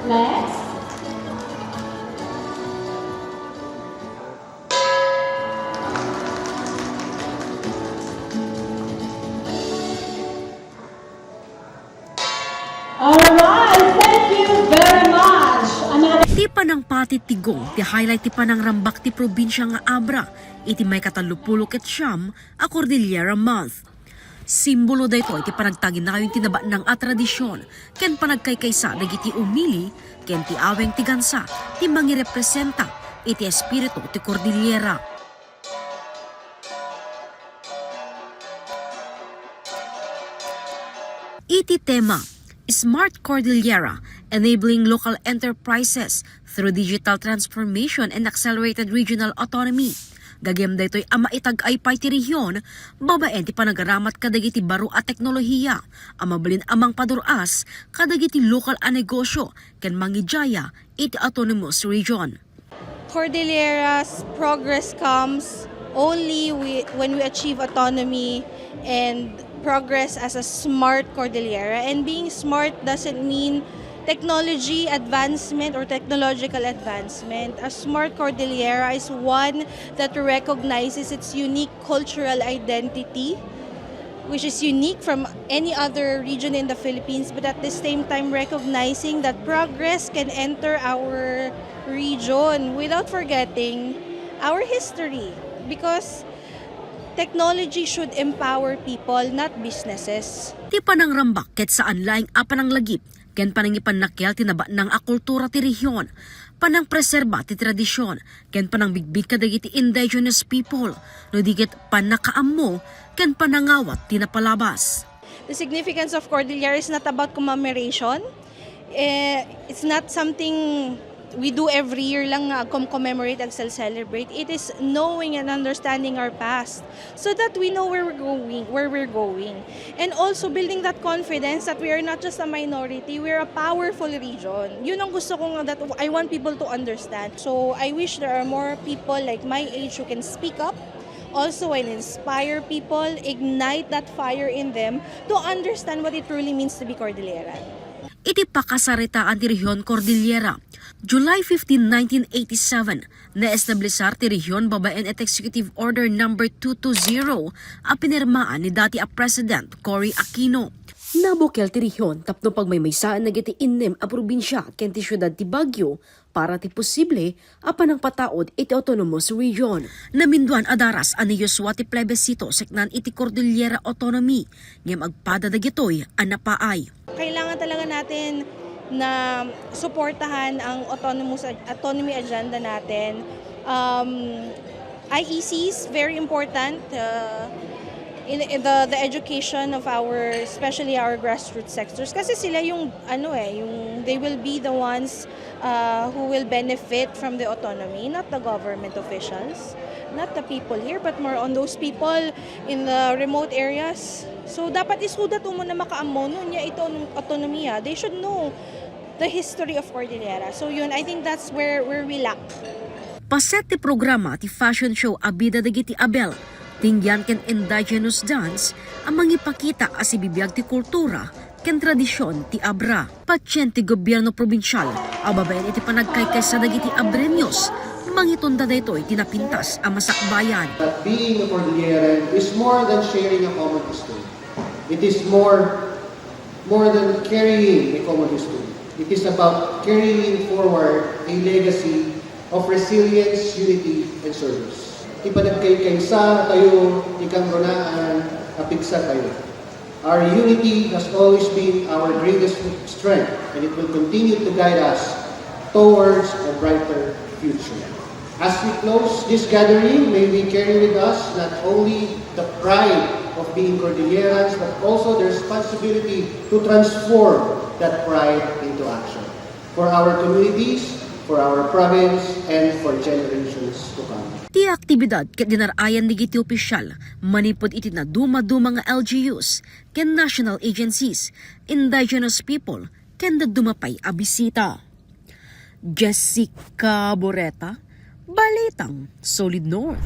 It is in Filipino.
Next. Alright, thank you very much. Ti panang pati tigong, ti highlight ti panang rambak ti probinsya nga Abra, iti may katalupulok ket siyam a Cordillera Month. Simbolo dayto iti panagtagin na kayong tinaba ng tradisyon, ken panagkaykaysa dagiti umili, ken ti aweng ti gansa, ti mangirepresenta iti espiritu ti Cordillera. Iti tema, Smart Cordillera, enabling local enterprises through digital transformation and accelerated regional autonomy. Gagem daytoy ama itag-ay pay ti rehiyon, babaen ti panagaramat kadagiti baro a teknolohiya, amabalin amang paduras kadagiti lokal a negosyo, ken mangijaya iti autonomous region. Cordillera's progress comes only when we achieve autonomy and progress as a smart Cordillera. And being smart doesn't mean technology advancement or technological advancement. A smart Cordillera is one that recognizes its unique cultural identity, which is unique from any other region in the Philippines, but at the same time recognizing that progress can enter our region without forgetting our history, because technology should empower people, not businesses. Ti panang rambak ket saan laing apanang lagip, ken panangipan nakyal tinaba ng akultura ti rehiyon, panang preserba ti tradisyon, ken panang bigbig kadagiti indigenous people, no digit panakaammo, ken panangawat tinapalabas. The significance of Cordillera is not about commemoration. It's not something we do every year lang commemorate and celebrate. It is knowing and understanding our past so that we know where we're going. And also building that confidence that we are not just a minority, we're a powerful region. Yun ang gusto ko that I want people to understand. So I wish there are more people like my age who can speak up also and inspire people, ignite that fire in them to understand what it truly means to be Cordilleran. Iti pakasaritaan ti rehiyon Cordillera. July 15, 1987, na-establisar ti rehiyon babaen et Executive Order No. 220 a pinirmaan ni dati a President Cory Aquino. Nabukel ti rehiyon tapno pagmaymaysaan nagiti innem a probinsya ken ti syudad ti Baguio para ti posible a panang pataod iti autonomous region. Naminduan adaras ani Yuswa ti plebisito seknan iti Cordillera Autonomy ngem agpada dagitoy a napaay. Kailangan talaga natin na suportahan ang autonomy agenda natin. IEC is very important in the education of especially our grassroots sectors, kasi sila yung they will be the ones who will benefit from the autonomy, not the government officials, not the people here, but more on those people in the remote areas. So dapat isudat mo na makaammo nun niya ito autonomiya. They should know the history of Cordillera. So yun, I think that's where we lack. Paset ti programa ti fashion show Abida dagiti Abel, tingyan ken indigenous dance ang mangipakita as ibibiyag ti kultura ken tradisyon ti Abra. Patsyen ti gobyerno probinsyal, ababayan iti panagkaykay sa dagiti Abreños, mangitunda daytoy tinapintas ang masakbayan. That being a Cordilleran is more than sharing a common history. It is more than carrying a common history. It is about carrying forward a legacy of resilience, unity, and service. Ipanagkaykaysa tayo, ikang runaan, apigsa tayo. Our unity has always been our greatest strength, and it will continue to guide us towards a brighter future. As we close this gathering, may we carry with us not only the pride of being Cordillerans, but also the responsibility to transform that pride into action for our communities, for our province, and for generations to come. Ti aktibidad ket dinarayan ni giti opisyal, manipod iti na duma-duma nga LGUs, ken national agencies, indigenous people, ken dumapay a bisita. Jessica Boreta, Balitang Solid North.